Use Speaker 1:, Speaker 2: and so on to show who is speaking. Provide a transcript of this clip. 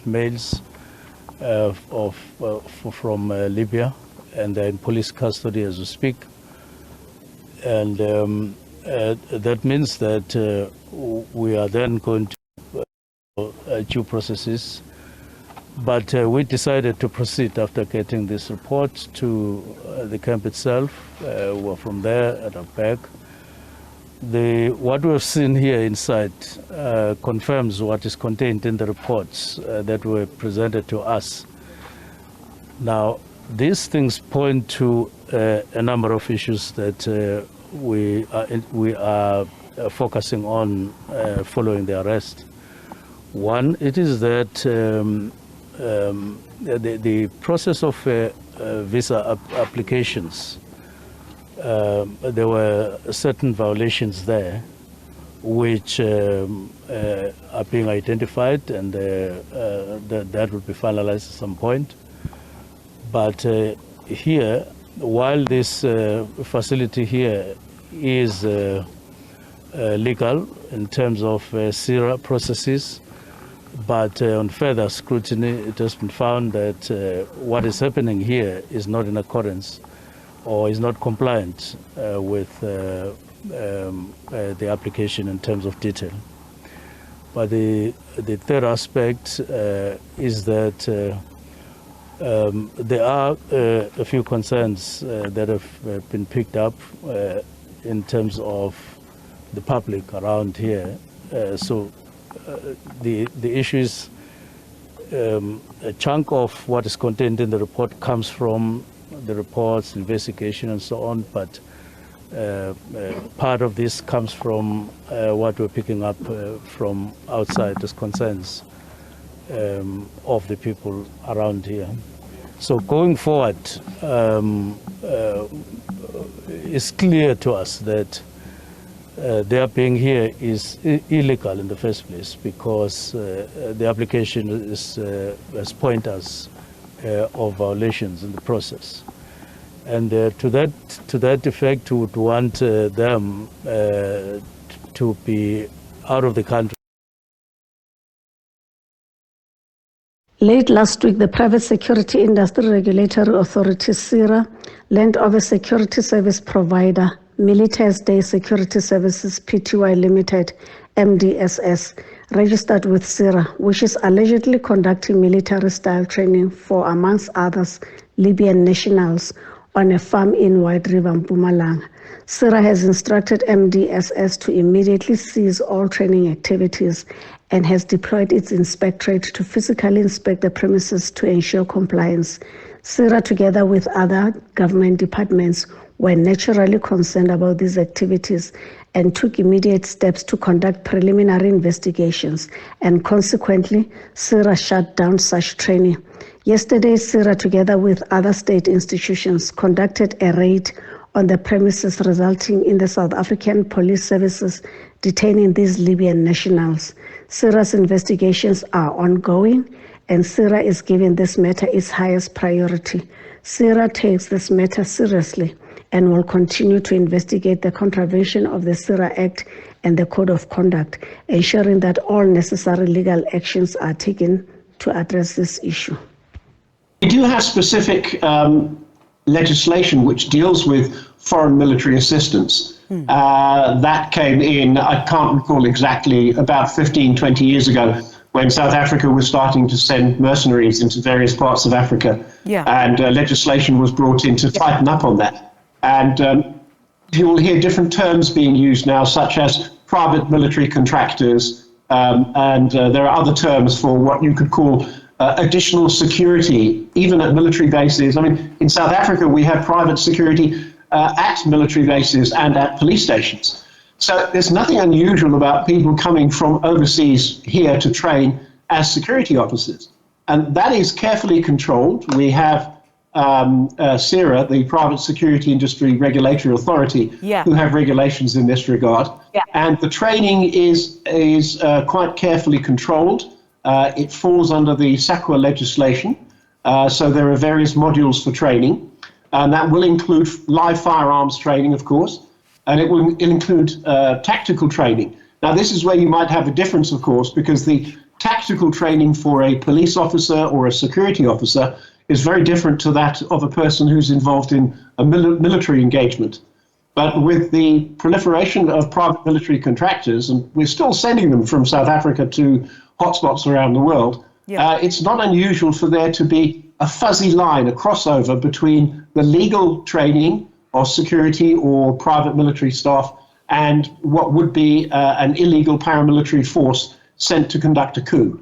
Speaker 1: males from Libya, and they're in police custody as we speak. And that means that we are then going to due processes. But we decided to proceed after getting this report to the camp itself. We're from there and are back. What we've seen here inside confirms what is contained in the reports that were presented to us. Now, these things point to a number of issues that we are focusing on following the arrest. One, it is that the process of visa applications, there were certain violations there which are being identified, and that will be finalized at some point. But here, while this facility here is legal in terms of SIRA processes, but on further scrutiny, it has been found that what is happening here is not in accordance or is not compliant with the application in terms of detail. But the third aspect is that there are a few concerns that have been picked up in terms of the public around here. The issue is a chunk of what is contained in the report comes from the reports, investigation, and so on, but part of this comes from what we're picking up from outside as concerns of the people around here. So going forward, it's clear to us that their being here is illegal in the first place, because the application has pointers of violations in the process. And to that effect, we would want them to be out of the country.
Speaker 2: Late last week, the Private Security Industry Regulatory Authority, SIRA, Land Over Security Service Provider, Military's Day Security Services Pty Limited, MDSS, registered with SIRA, which is allegedly conducting military-style training for, amongst others, Libyan nationals on a farm in White River, Mpumalanga. SIRA has instructed MDSS to immediately cease all training activities and has deployed its inspectorate to physically inspect the premises to ensure compliance. SIRA, together with other government departments, were naturally concerned about these activities and took immediate steps to conduct preliminary investigations, and consequently, SIRA shut down such training. Yesterday, SIRA, together with other state institutions, conducted a raid on the premises, resulting in the South African Police Services detaining these Libyan nationals. SIRA's investigations are ongoing, and SIRA is giving this matter its highest priority. SIRA takes this matter seriously and will continue to investigate the contravention of the SIRA Act and the Code of Conduct, ensuring that all necessary legal actions are taken to address this issue.
Speaker 3: We do have specific legislation which deals with foreign military assistance. That came in, I can't recall exactly, about 15, 20 years ago, when South Africa was starting to send mercenaries into various parts of Africa. And legislation was brought in to tighten up on that. And you will hear different terms being used now, such as private military contractors, and there are other terms for what you could call additional security, even at military bases. I mean, in South Africa, we have private security at military bases and at police stations. So there's nothing unusual about people coming from overseas here to train as security officers. And that is carefully controlled. We have SIRA, the Private Security Industry Regulatory Authority, who have regulations in this regard. And the training is quite carefully controlled. It falls under the SACWA legislation. So there are various modules for training. And that will include live firearms training, of course, and it will include tactical training. Now, this is where you might have a difference, of course, because the tactical training for a police officer or a security officer is very different to that of a person who's involved in a military engagement. But with the proliferation of private military contractors, and we're still sending them from South Africa to hotspots around the world, it's not unusual for there to be a fuzzy line, a crossover between the legal training of security or private military staff and what would be an illegal paramilitary force sent to conduct a coup.